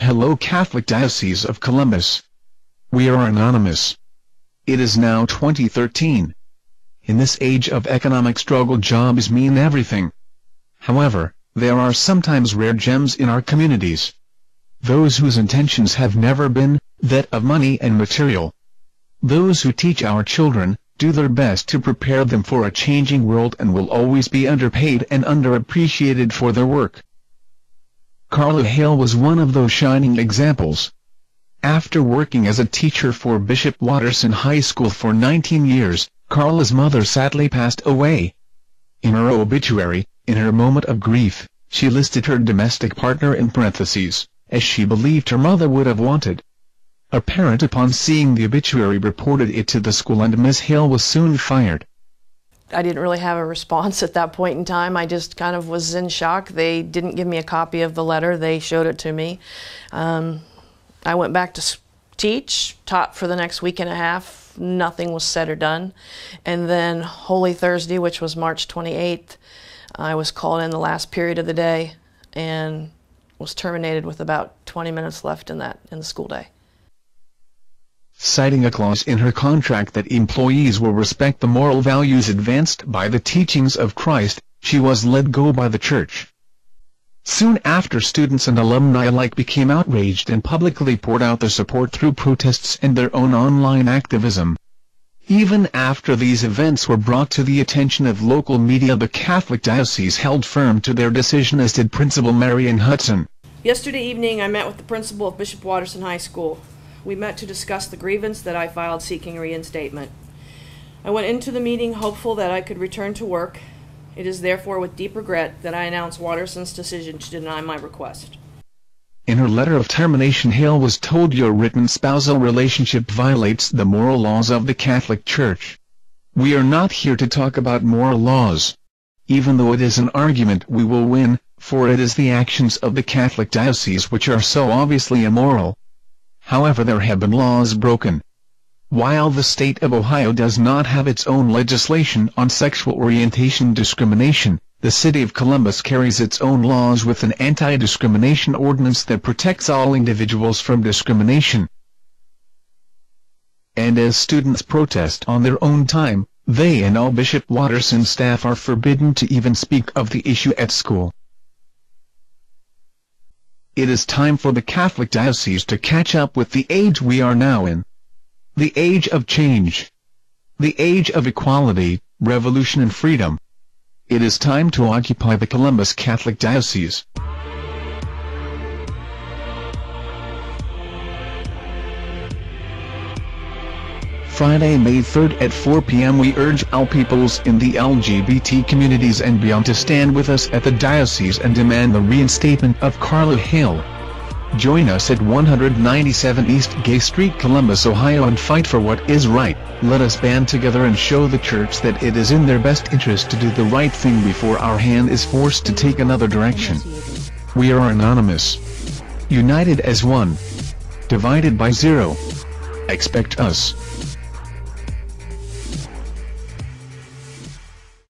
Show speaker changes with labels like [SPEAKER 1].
[SPEAKER 1] Hello Catholic Diocese of Columbus. We are anonymous. It is now 2013. In this age of economic struggle, jobs mean everything. However, there are sometimes rare gems in our communities. Those whose intentions have never been that of money and material. Those who teach our children, do their best to prepare them for a changing world, and will always be underpaid and underappreciated for their work. Carla Hale was one of those shining examples. After working as a teacher for Bishop Watterson High School for 19 years, Carla's mother sadly passed away. In her obituary, in her moment of grief, she listed her domestic partner in parentheses, as she believed her mother would have wanted. A parent, upon seeing the obituary, reported it to the school, and Miss Hale was soon fired.
[SPEAKER 2] I didn't really have a response at that point in time. I just kind of was in shock. They didn't give me a copy of the letter. They showed it to me. I went back to taught for the next week and a half. Nothing was said or done. And then Holy Thursday, which was March 28th, I was called in the last period of the day and was terminated with about 20 minutes left in the school day.
[SPEAKER 1] Citing a clause in her contract that employees will respect the moral values advanced by the teachings of Christ, she was let go by the church. Soon after, students and alumni alike became outraged and publicly poured out their support through protests and their own online activism. Even after these events were brought to the attention of local media, the Catholic Diocese held firm to their decision, as did Principal Marian Hudson.
[SPEAKER 2] Yesterday evening, I met with the principal of Bishop Watterson High School. We met to discuss the grievance that I filed seeking reinstatement. I went into the meeting hopeful that I could return to work. It is therefore with deep regret that I announce Watterson's decision to deny my request.
[SPEAKER 1] In her letter of termination, Hale was told, "Your written spousal relationship violates the moral laws of the Catholic Church. We are not here to talk about moral laws. Even though it is an argument we will win, for it is the actions of the Catholic Diocese which are so obviously immoral. However, there have been laws broken. While the state of Ohio does not have its own legislation on sexual orientation discrimination, the city of Columbus carries its own laws with an anti-discrimination ordinance that protects all individuals from discrimination. And as students protest on their own time, they and all Bishop Watterson staff are forbidden to even speak of the issue at school. It is time for the Catholic Diocese to catch up with the age we are now in. The age of change. The age of equality, revolution and freedom. It is time to occupy the Columbus Catholic Diocese. Friday, May 3rd at 4 p.m. we urge all peoples in the LGBT communities and beyond to stand with us at the Diocese and demand the reinstatement of Carla Hale. Join us at 197 East Gay Street, Columbus, Ohio, and fight for what is right. Let us band together and show the Church that it is in their best interest to do the right thing before our hand is forced to take another direction. We are anonymous. United as one. Divided by zero. Expect us.